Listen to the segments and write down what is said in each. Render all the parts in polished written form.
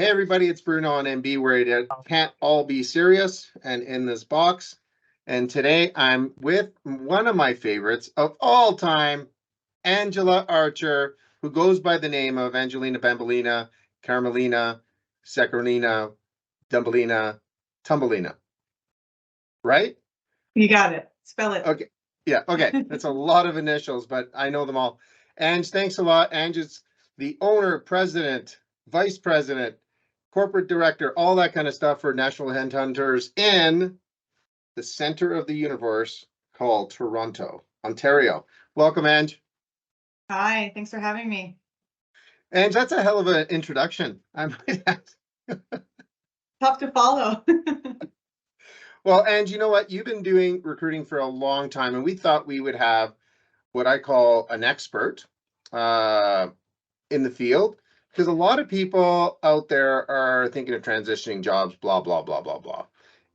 Hey everybody, it's Bruno and MB, where it can't all be serious and in this box. And today I'm with one of my favorites of all time, Angela Archer, who goes by the name of Angelina Bambolina, Carmelina, Sacralina, Dumbelina, Tumbelina. Right? You got it. Spell it. Okay. Yeah, okay. That's a lot of initials, but I know them all. Ange, thanks a lot. Ange is the owner, president, vice president, corporate director, all that kind of stuff for National Headhunters in the center of the universe called Toronto, Ontario. Welcome, Ange. Hi, thanks for having me. Ange, that's a hell of an introduction. I might ask. Tough to follow. Well, Ange, you know what? You've been doing recruiting for a long time, and we thought we would have what I call an expert in the field, because a lot of people out there are thinking of transitioning jobs, blah, blah, blah, blah, blah.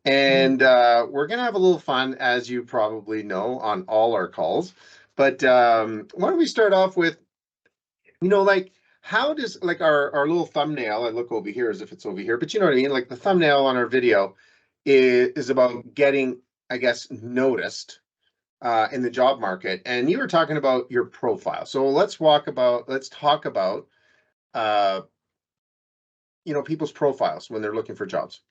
And we're going to have a little fun, as you probably know, on all our calls. But why don't we start off with, like, how does, like, our little thumbnail, I look over here as if it's over here, but you know what I mean? Like, the thumbnail on our video is about getting, I guess, noticed in the job market. And you were talking about your profile. So let's talk about people's profiles when they're looking for jobs.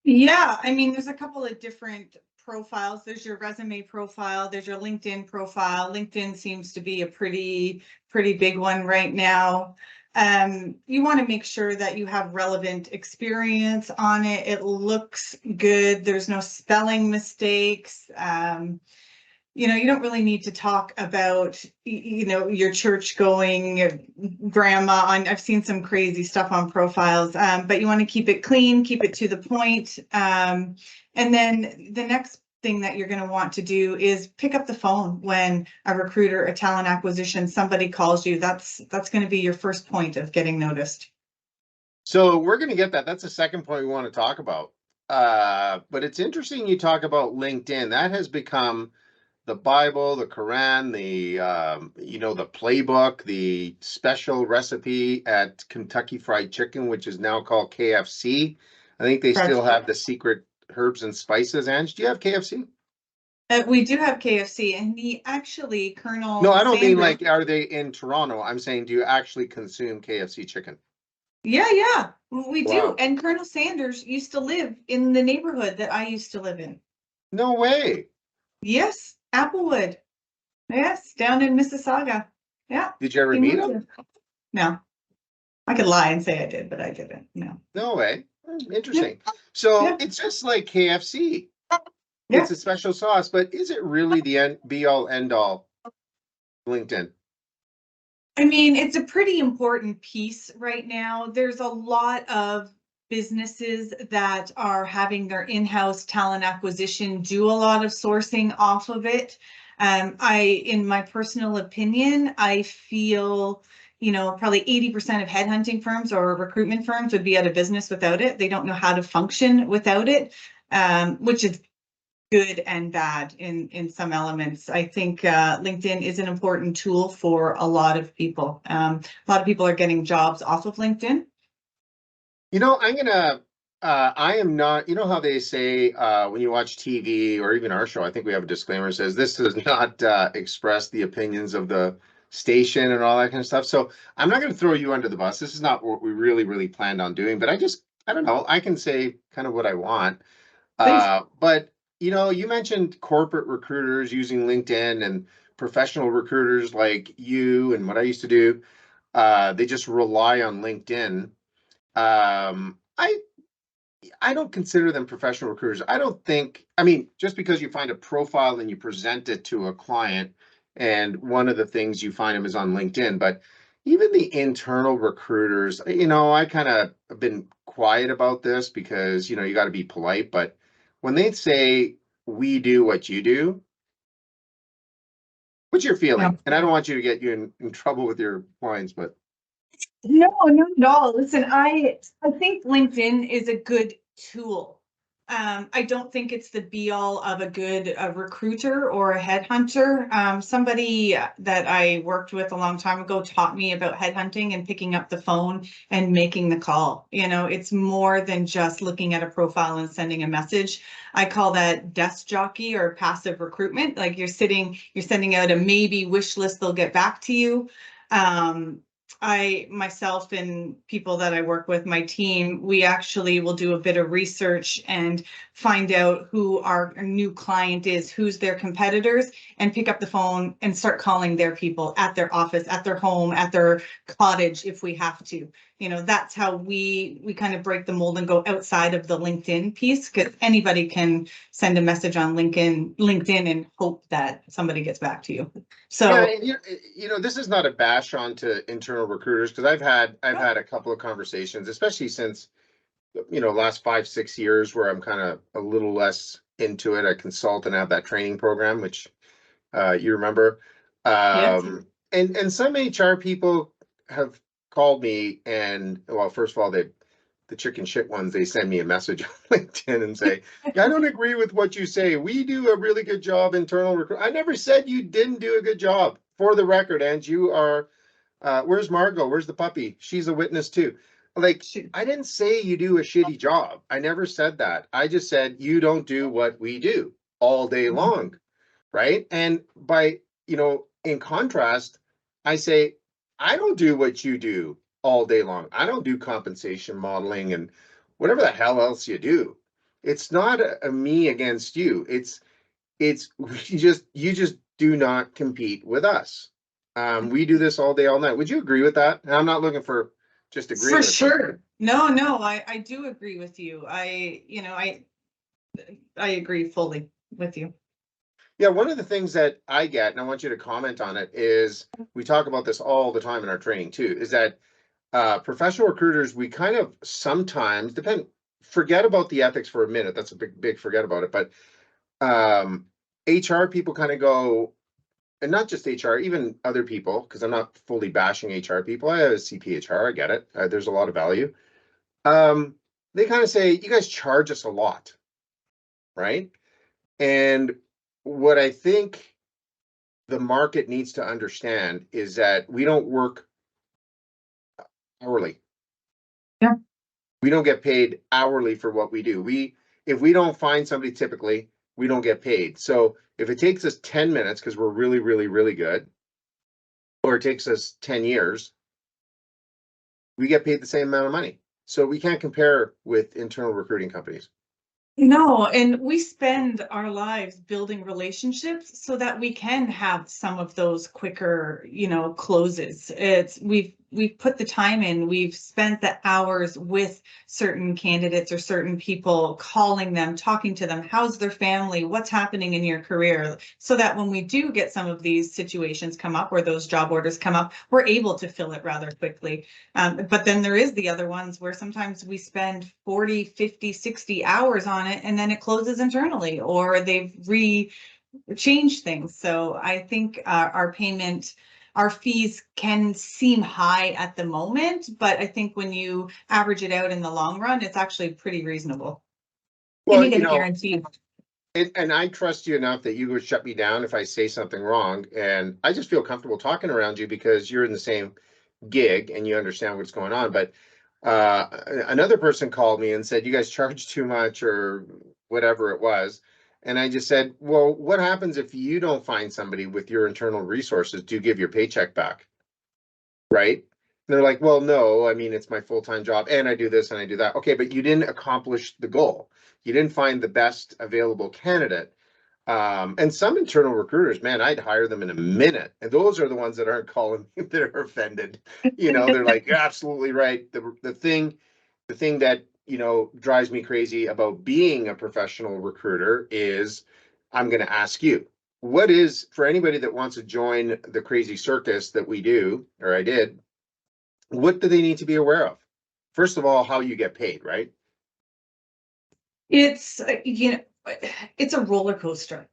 Yeah, I mean, there's a couple of different profiles. There's your resume profile, there's your LinkedIn profile. LinkedIn seems to be a pretty big one right now. You want to make sure that you have relevant experience on it. It looks good. There's no spelling mistakes. You don't really need to talk about, your church going grandma on. I've seen some crazy stuff on profiles, but you want to keep it clean, keep it to the point. And then the next thing that you're going to want to do is pick up the phone when a recruiter, a talent acquisition, somebody calls you. That's going to be your first point of getting noticed. So we're going to get that. That's the second point we want to talk about. But it's interesting you talk about LinkedIn. That has become the Bible, the Quran, the playbook, the special recipe at Kentucky Fried Chicken, which is now called KFC. I think they still have the secret herbs and spices. Ange, do you have KFC? We do have KFC, and Colonel. No, I don't mean like, are they in Toronto? I'm saying, do you actually consume KFC chicken? Yeah, we do. And Colonel Sanders used to live in the neighborhood that I used to live in. No way. Yes, Applewood. Yes, down in Mississauga. Yeah. Did you ever meet him? No. I could lie and say I did, but I didn't. No. No way. Interesting. Yeah. So it's just like KFC. Yeah. It's a special sauce, but is it really the be all end all LinkedIn? I mean, it's a pretty important piece right now. There's a lot of businesses that are having their in-house talent acquisition do a lot of sourcing off of it. In my personal opinion, I feel, probably 80% of headhunting firms or recruitment firms would be out of business without it. They don't know how to function without it, which is good and bad in some elements. I think LinkedIn is an important tool for a lot of people. A lot of people are getting jobs off of LinkedIn. I am not, how they say when you watch TV or even our show, I think we have a disclaimer that says this does not express the opinions of the station and all that kind of stuff. So I'm not going to throw you under the bus. This is not what we really planned on doing, but I don't know. I can say kind of what I want. But, you mentioned corporate recruiters using LinkedIn and professional recruiters like you and what I used to do. They just rely on LinkedIn. I don't consider them professional recruiters. Just because you find a profile and you present it to a client, and one of the things you find them is on LinkedIn, but even the internal recruiters, I kind of have been quiet about this because, you got to be polite, but when they say we do what you do, what's your feeling? Yeah. And I don't want you to get you in trouble with your clients, but. No, not at all. Listen, I think LinkedIn is a good tool. I don't think it's the be all of a good recruiter or a headhunter. Somebody that I worked with a long time ago taught me about headhunting and picking up the phone and making the call. You know, it's more than just looking at a profile and sending a message. I call that desk jockey or passive recruitment. Like you're sending out a maybe wish list, they'll get back to you. I myself and people that I work with, my team, we actually will do a bit of research and find out who our new client is, who's their competitors, and pick up the phone and start calling their people at their office, at their home, at their cottage if we have to. You know, that's how we kind of break the mold and go outside of the LinkedIn piece, because anybody can send a message on LinkedIn and hope that somebody gets back to you. So Yeah, and you know, this is not a bash on to internal recruiters, because I've had a couple of conversations, especially since, you know, last 5-6 years, where I'm kind of a little less into it. I consult and have that training program, which you remember. yes. And some HR people have called me, and well, first of all, the chicken shit ones, they send me a message on LinkedIn and say, I don't agree with what you say. We do a really good job internal recruit. I never said you didn't do a good job. For the record, and you are, where's Margot? Where's the puppy? She's a witness too. Like, I didn't say you do a shitty job. I never said that. I just said you don't do what we do all day long, right? And by, you know, in contrast, I say, I don't do what you do all day long. I don't do compensation modeling and whatever the hell else you do. It's not a me against you. It's you just do not compete with us. We do this all day, all night. Would you agree with that? And I'm not looking for just For agreement, but sure. No, I do agree with you. I agree fully with you. yeah, one of the things that I get, and I want you to comment on it, is we talk about this all the time in our training too, is that professional recruiters, we kind of sometimes forget about the ethics for a minute. That's a big forget about it. But HR people kind of go, and not just HR, even other people, because I'm not fully bashing HR people. I have a CPHR, I get it. There's a lot of value. They kind of say, you guys charge us a lot, right? And what I think the market needs to understand is that we don't work hourly. Yeah. We don't get paid hourly for what we do. If we don't find somebody, typically, we don't get paid. So if it takes us 10 minutes because we're really, really, really good, or it takes us 10 years, we get paid the same amount of money. So we can't compare with internal recruiting companies. No, and we spend our lives building relationships so that we can have some of those quicker, closes. We've put the time in, we've spent the hours with certain candidates or certain people, calling them, talking to them, how's their family, what's happening in your career, so that when we do get some of these situations come up or those job orders come up, we're able to fill it rather quickly. But then there is the other ones where sometimes we spend 40, 50, 60 hours on it and then it closes internally, or they've changed things. So I think our fees can seem high at the moment, but I think when you average it out in the long run, it's actually pretty reasonable. And Well, you get a guarantee. and I trust you enough that you would shut me down if I say something wrong. And I just feel comfortable talking around you because you're in the same gig and you understand what's going on. But another person called me and said, you guys charge too much or whatever it was. And I just said, well, what happens if you don't find somebody with your internal resources? Do you give your paycheck back? Right? And they're like, well, no, I mean, it's my full-time job and I do this and I do that. Okay, but you didn't accomplish the goal. You didn't find the best available candidate. And some internal recruiters, man, I'd hire them in a minute. And those are the ones that aren't calling me that are offended. They're like, you're absolutely right. The thing that, drives me crazy about being a professional recruiter is I'm going to ask you, what is, for anybody that wants to join the crazy circus that we do, or I did, what do they need to be aware of? First of all, how you get paid, right? It's, it's a roller coaster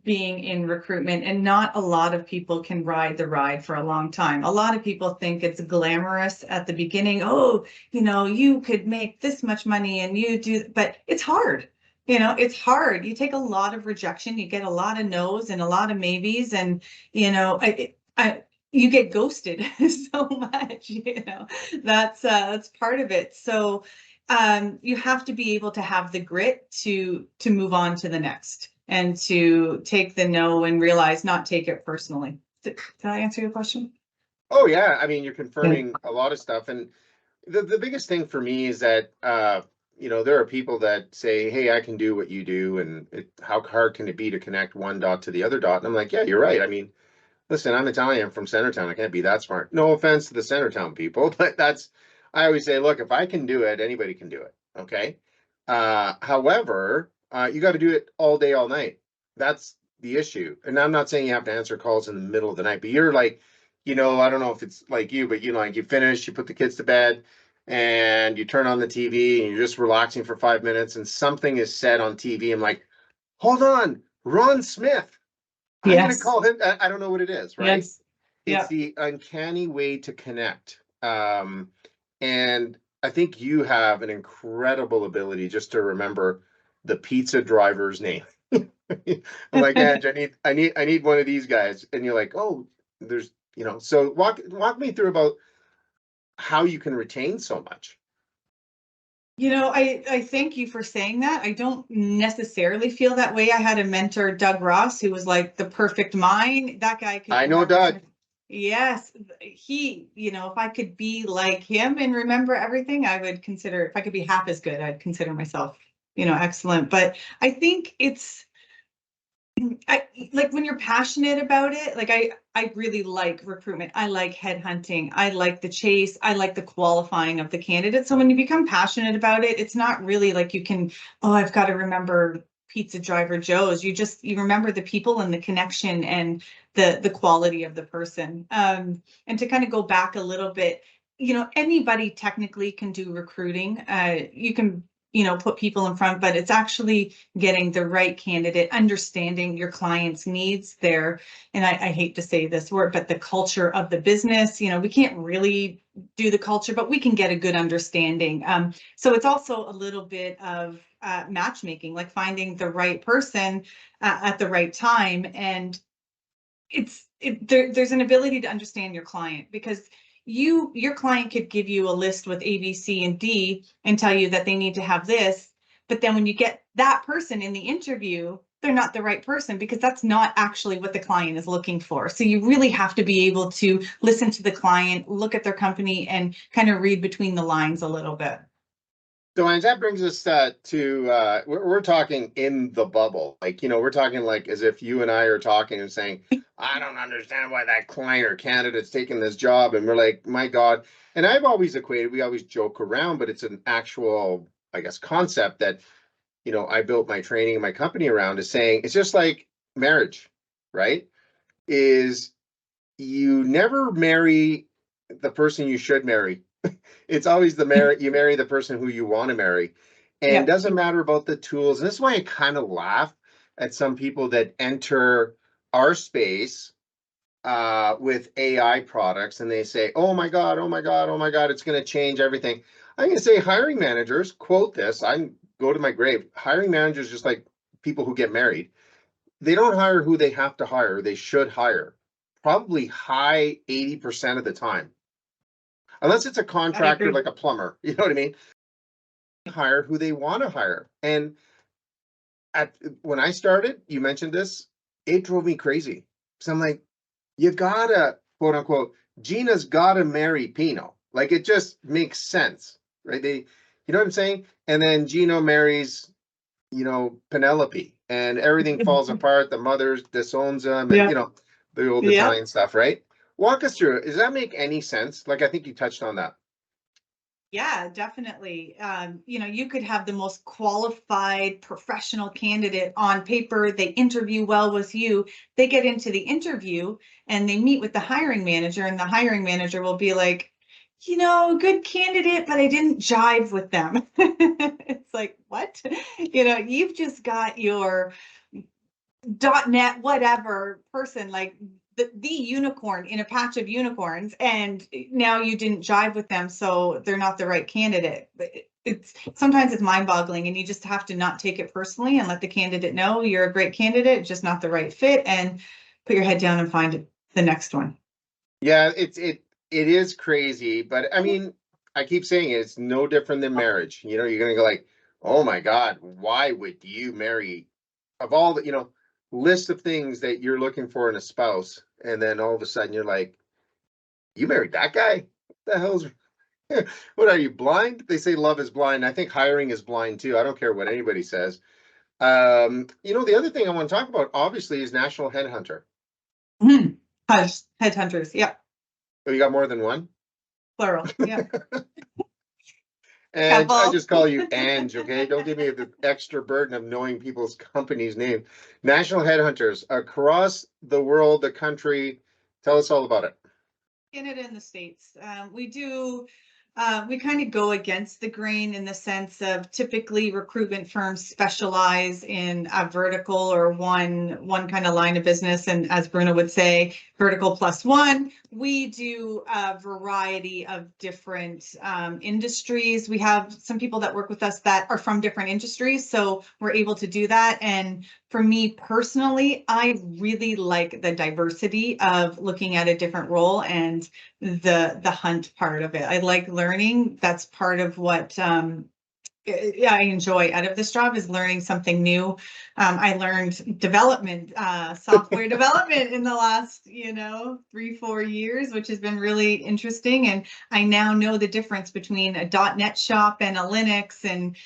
being in recruitment, and not a lot of people can ride the ride for a long time. A lot of people think it's glamorous at the beginning. Oh, you could make this much money and you do, but it's hard. You know, it's hard. You take a lot of rejection, you get a lot of no's and a lot of maybes, and you know, you get ghosted so much, you know. That's part of it. So you have to be able to have the grit to move on to the next, and to take the no and realize, not take it personally. Did I answer your question? Oh yeah, I mean, you're Yeah. confirming a lot of stuff, and the biggest thing for me is that there are people that say, "Hey, I can do what you do," and how hard can it be to connect one dot to the other dot? And I'm like, "Yeah, you're right. I mean, listen, I'm Italian, I'm from Centertown. I can't be that smart. No offense to the Centertown people, but I always say, look, if I can do it, anybody can do it. Okay. However, you got to do it all day, all night. That's the issue. And I'm not saying you have to answer calls in the middle of the night, but you're like, I don't know if it's like you, but like you finish, you put the kids to bed and you turn on the TV and you're just relaxing for 5 minutes and something is said on TV. I'm like, hold on, Ron Smith. I'm going to Yes. call him. I don't know what it is, right? Yes. It's Yeah. the uncanny way to connect. And I think you have an incredible ability just to remember the pizza driver's name. I'm like, Ange, I need one of these guys. And you're like, oh, there's, so walk me through about how you can retain so much. You know, I thank you for saying that. I don't necessarily feel that way. I had a mentor, Doug Ross, who was like the perfect mind. That guy could I know remember Doug. some. Yes, he, if I could be like him and remember everything, I would consider, if I could be half as good, I'd consider myself, excellent. But I think it's, I like when you're passionate about it, like I really like recruitment. I like headhunting. I like the chase. I like the qualifying of the candidate. So when you become passionate about it, it's not really like you can, oh, I've got to remember pizza driver Joe's. You remember the people and the connection and the quality of the person. And to kind of go back a little bit, anybody technically can do recruiting. You can put people in front, but it's actually getting the right candidate, understanding your client's needs there. And I hate to say this word, but the culture of the business, we can't really do the culture, but we can get a good understanding. So it's also a little bit of matchmaking, like finding the right person at the right time. And there's an ability to understand your client, because your client could give you a list with A, B, C, and D and tell you that they need to have this, but then when you get that person in the interview, they're not the right person, because that's not actually what the client is looking for. So you really have to be able to listen to the client, look at their company, and kind of read between the lines a little bit. So, and that brings us to we're talking in the bubble, like we're talking like as if you and I are talking and saying, I don't understand why that client or candidate's taking this job, and we're like, my God. And I've always equated, we always joke around, but it's an actual, I guess, concept that I built my training and my company around, is saying it's just like marriage, right? Is you never marry the person you should marry. It's always you marry the person who you want to marry. And Yeah. doesn't matter about the tools. And this is why I kind of laugh at some people that enter our space with AI products and they say, oh my God, oh my God, oh my God, it's going to change everything. I'm going to say hiring managers, quote this, I can go to my grave. Hiring managers, just like people who get married, they don't hire who they have to hire. They should hire probably high 80% of the time, unless it's a I contractor agree. like a plumber. You know what I mean? Hire who they want to hire. And when I started, you mentioned this, it drove me crazy. So I'm like, you gotta, quote unquote, Gina's gotta marry Pino. Like it just makes sense, right? You know what I'm saying? And then Gino marries, Penelope, and everything falls apart. The mother disowns him, and Yeah. the old Yeah. Italian stuff, right? Walk us through it. Does that make any sense? Like I think you touched on that. Yeah, definitely. You could have the most qualified professional candidate on paper. They interview well with you. They get into the interview and they meet with the hiring manager, and the hiring manager will be like, good candidate, but I didn't jive with them. It's like, what? You've just got your .NET whatever person, like the unicorn in a patch of unicorns, and now you didn't jive with them, so they're not the right candidate. But it's sometimes it's mind-boggling, and you just have to not take it personally and let the candidate know you're a great candidate, just not the right fit, and put your head down and find the next one. Yeah, it is crazy, but I mean, I keep saying it, it's no different than marriage. You know, you're gonna go like, oh my God, why would you marry of all the, list of things that you're looking for in a spouse, and then all of a sudden you're like, you married that guy? What the hell's what are you, blind? They say love is blind. I think hiring is blind too. I don't care what anybody says. The other thing I want to talk about, obviously, is National Headhunter. Headhunters, yeah, Oh, you got more than one? plural, yeah. And I just call you Ange, okay? Don't give me the extra burden of knowing people's company's name. National Headhunters across the world, the country. Tell us all about it. Canada and the States. We kind of go against the grain in the sense of typically recruitment firms specialize in a vertical or one kind of line of business. And as Bruno would say, vertical plus one. We do a variety of different industries. We have some people that work with us that are from different industries, so we're able to do that. And for me personally, I really like the diversity of looking at a different role and the hunt part of it. I like learning. That's part of what I enjoy out of this job, is learning something new. I learned development, software development in the last, 3-4 years, which has been really interesting. And I now know the difference between a .NET shop and a Linux, and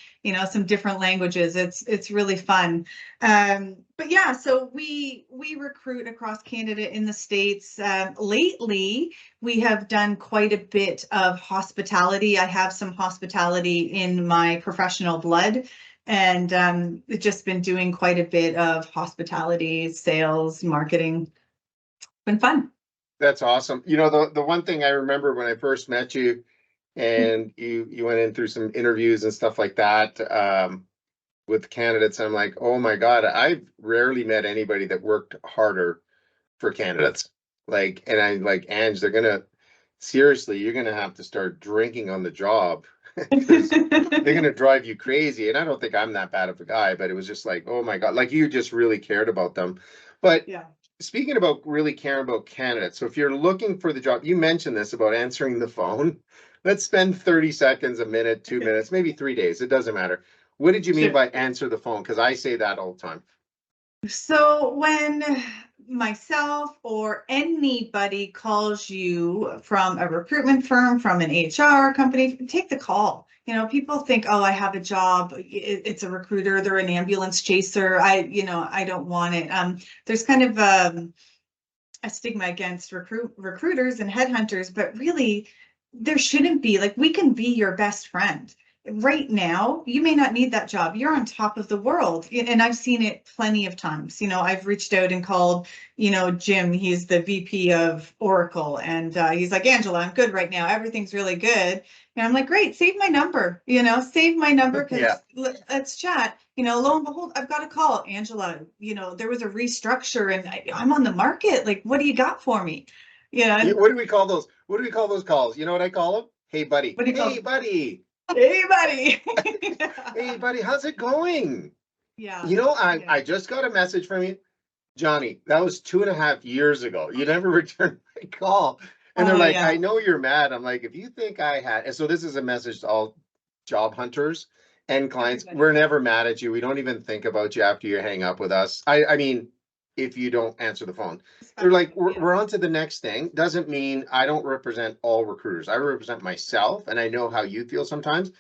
some different languages. It's really fun. But yeah, so we recruit across Canada in the States. Lately, we have done quite a bit of hospitality. I have some hospitality in my professional blood, and just been doing quite a bit of hospitality, sales, marketing. Been fun. That's awesome. The one thing I remember when I first met you, and you went in through some interviews and stuff like that, with candidates, I'm like, oh my God, I've rarely met anybody that worked harder for candidates. And I'm like, Ange, seriously, you're gonna have to start drinking on the job. They're gonna drive you crazy. And I don't think I'm that bad of a guy, but it was just like, oh my God, like you just really cared about them. But yeah. Speaking about really caring about candidates, so if you're looking for the job, you mentioned this about answering the phone. Let's spend 30 seconds, a minute, 2 minutes, maybe 3 days. It doesn't matter. What did you mean by answer the phone? Because I say that all the time. So when myself or anybody calls you from a recruitment firm, from an HR company, take the call. People think, oh, I have a job. It's a recruiter. They're an ambulance chaser. I don't want it. There's kind of a stigma against recruiters and headhunters, but really there shouldn't be. Like, we can be your best friend. Right now, you may not need that job. You're on top of the world. And I've seen it plenty of times. I've reached out and called, Jim, he's the VP of Oracle. And he's like, Angela, I'm good right now. Everything's really good. And I'm like, great, save my number, save my number, because let's chat. Lo and behold, I've got a call. Angela, there was a restructure and I'm on the market. Like, what do you got for me? What do we call those? What do we call those calls? You know what I call them? Hey, buddy. What do you call Hey, buddy. Hey, buddy. Hey, buddy, how's it going? Yeah. I just got a message from you. Johnny, that was 2.5 years ago. You never returned my call. And they're like, yeah. I know you're mad. I'm like, if you think I had, and so this is a message to all job hunters and clients. Everybody. We're never mad at you. We don't even think about you after you hang up with us. I mean, if you don't answer the phone, they're like, we're on to the next thing. Doesn't mean I don't represent all recruiters. I represent myself, and I know how you feel sometimes.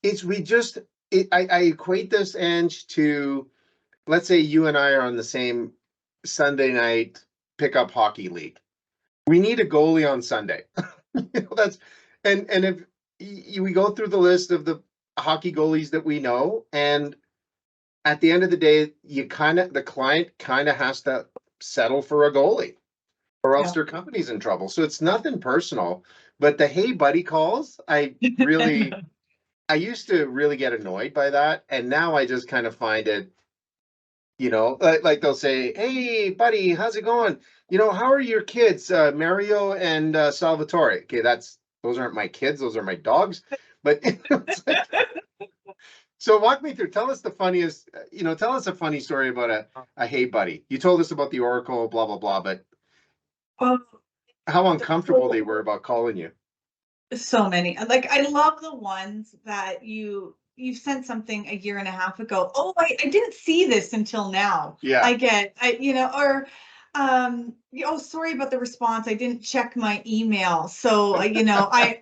I equate this, Ange, to, let's say you and I are on the same Sunday night pickup hockey league. We need a goalie on Sunday. That's and if we go through the list of the hockey goalies that we know, and at the end of the day, the client kind of has to settle for a goalie, or else their company's in trouble. So it's nothing personal, but the hey buddy calls, I used to really get annoyed by that, and now I just kind of find it, You know, like they'll say, "Hey, buddy, how's it going? You know, how are your kids, Mario and Salvatore?" Okay, those aren't my kids; those are my dogs. But it's like, so walk me through. Tell us the funniest. Tell us a funny story about a hey buddy. You told us about the Oracle, blah blah blah, but Um, how uncomfortable they were about calling you. So many. Like I love the ones that you sent something a year and a half ago. Oh, I didn't see this until now. Yeah, Or oh, sorry about the response. I didn't check my email. So, I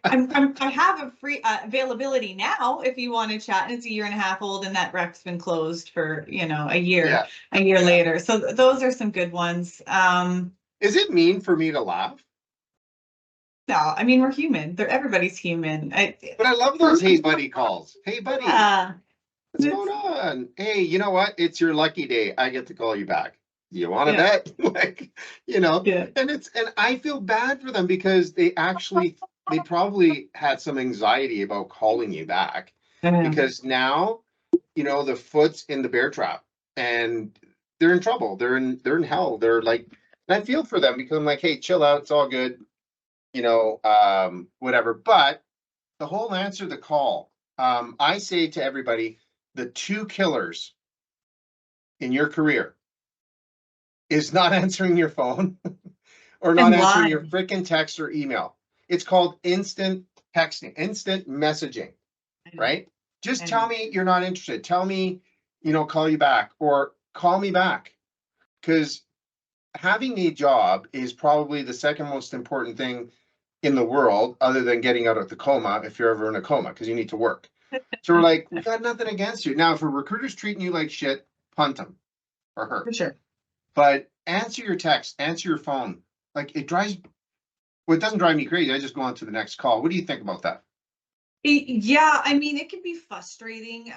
have a free availability now if you want to chat. And it's a year and a half old and that rec's been closed for, yeah. a year later. So those are some good ones. Is it mean for me to laugh? No, I mean, we're human. Everybody's human. But I love those hey buddy calls. Hey buddy, Yeah. what's going on? Hey, you know what? It's your lucky day. I get to call you back. You want to Yeah. bet? Yeah. And I feel bad for them because they probably had some anxiety about calling you back because now, the foot's in the bear trap and they're in trouble. They're in hell. They're like, and I feel for them because I'm like, hey, chill out. It's all good. Whatever. But the whole answer the call. I say to everybody, the two killers in your career is not answering your phone or not And answering your lying. freaking text or email. It's called instant texting, instant messaging, right? Just tell me you're not interested. Tell me, call you back or call me back. Because having a job is probably the second most important thing in the world, other than getting out of the coma if you're ever in a coma, because you need to work. So we're like, we got nothing against you. Now, if a recruiter's treating you like shit, punt him or her. For sure. But answer your text, answer your phone. Like it doesn't drive me crazy. I just go on to the next call. What do you think about that? Yeah, I mean, it can be frustrating,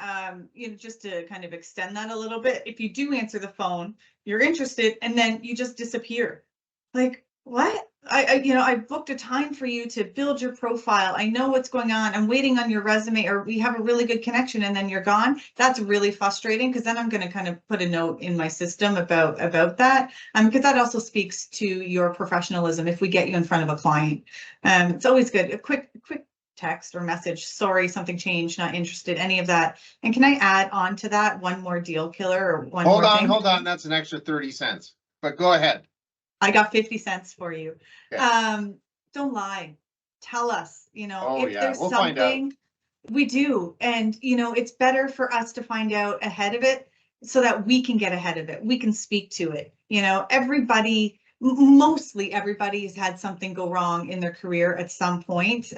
just to kind of extend that a little bit. If you do answer the phone, you're interested, and then you just disappear. Like, what? I booked a time for you to build your profile. I know what's going on. I'm waiting on your resume, or we have a really good connection, and then you're gone. That's really frustrating because then I'm going to kind of put a note in my system about that. Because that also speaks to your professionalism if we get you in front of a client. It's always good. A quick text or message, sorry, something changed, not interested, any of that. And can I add on to that one more deal killer or one more thing? Hold on. That's an extra 30 cents. But go ahead. I got 50 cents for you. Okay. Don't lie. Tell us, Oh, if yeah. there's We'll find out. something we do. And, it's better for us to find out ahead of it so that we can get ahead of it. We can speak to it. Mostly everybody has had something go wrong in their career at some point.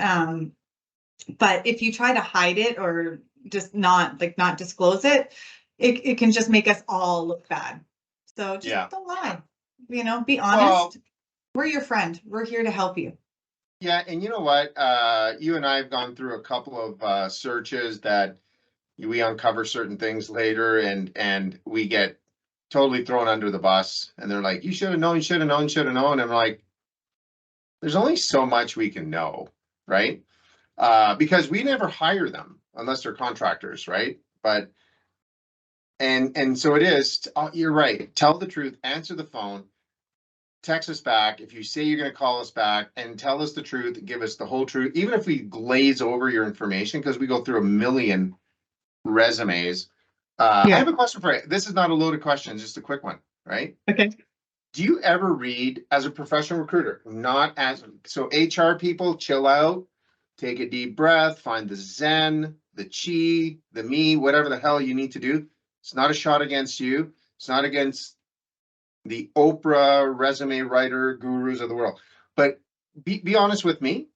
But if you try to hide it or just not disclose it, it can just make us all look bad. So just don't lie, be honest. Well, we're your friend. We're here to help you. Yeah. And you know what? You and I have gone through a couple of searches that we uncover certain things later and we get totally thrown under the bus. And they're like, you should have known, should have known, should have known. And I'm like, there's only so much we can know, right? Because we never hire them unless they're contractors, right? But and so it is. You're right. Tell the truth. Answer the phone. Text us back if you say you're going to call us back, and tell us the truth. Give us the whole truth, even if we glaze over your information because we go through a million resumes. I have a question for you. This is not a loaded question; just a quick one, right? Okay. Do you ever read as a professional recruiter? Not as so HR people, chill out. Take a deep breath, find the zen, the chi, the me, whatever the hell you need to do. It's not a shot against you. It's not against the Oprah resume writer gurus of the world. But be honest with me.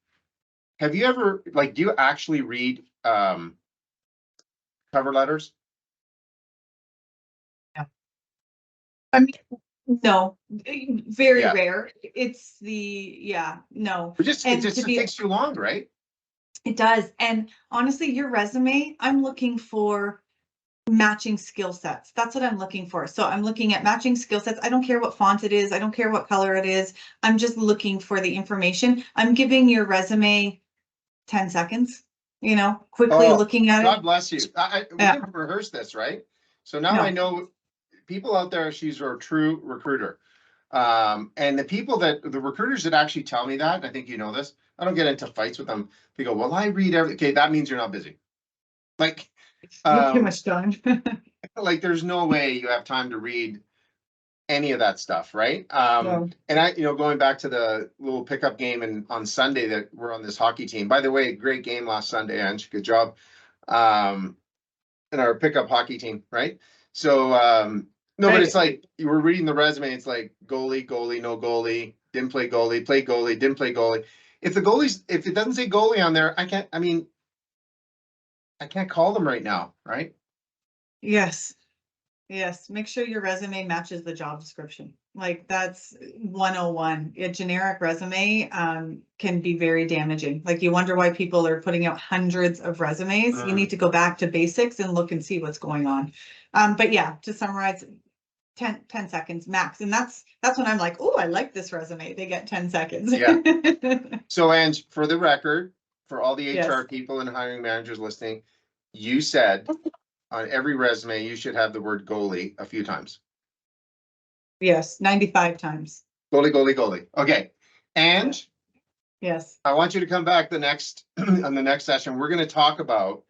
Have you ever, do you actually read cover letters? Yeah. I mean, no, very rare. It's no. It just takes too long, right? It does. And honestly, your resume, I'm looking for matching skill sets. That's what I'm looking for. So I'm looking at matching skill sets. I don't care what font it is. I don't care what color it is. I'm just looking for the information. I'm giving your resume 10 seconds, quickly looking at it. God bless you. We didn't rehearse this, right? So now I know people out there, she's a true recruiter. And the recruiters that actually tell me that, I think you know this, I don't get into fights with them. They go, well, I read okay, that means you're not busy. Like, You have too much time. like there's no way you have time to read any of that stuff, right? No. And going back to the little pickup game on Sunday that we're on this hockey team. By the way, great game last Sunday, Ange. Good job. In our pickup hockey team, right? So no, but it's like you were reading the resume, it's like goalie, no goalie, didn't play goalie, didn't play goalie. If it doesn't say goalie on there, I can't call them right now, right? Yes. Make sure your resume matches the job description. Like that's 101. A generic resume can be very damaging. Like you wonder why people are putting out hundreds of resumes. You need to go back to basics and look and see what's going on. But yeah, to summarize, 10 seconds max. And that's when I'm like, oh, I like this resume. They get 10 seconds. Yeah. So Ange, for the record, for all the HR Yes. people and hiring managers listening, you said on every resume you should have the word goalie a few times. Yes, 95 times. Goalie. Okay. Ange, yes. I want you to come back on the next session. We're going to talk about,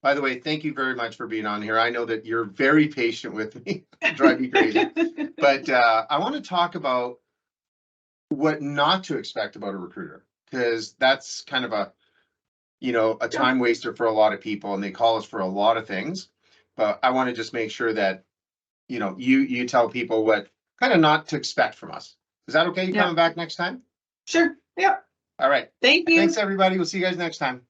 by the way, thank you very much for being on here. I know that you're very patient with me. Drive me crazy. But I want to talk about what not to expect about a recruiter, because that's kind of a time waster for a lot of people, and they call us for a lot of things. But I want to just make sure that you tell people what kind of not to expect from us. Is that okay? You coming back next time? Sure. Yep. All right. Thank you. Thanks everybody. We'll see you guys next time.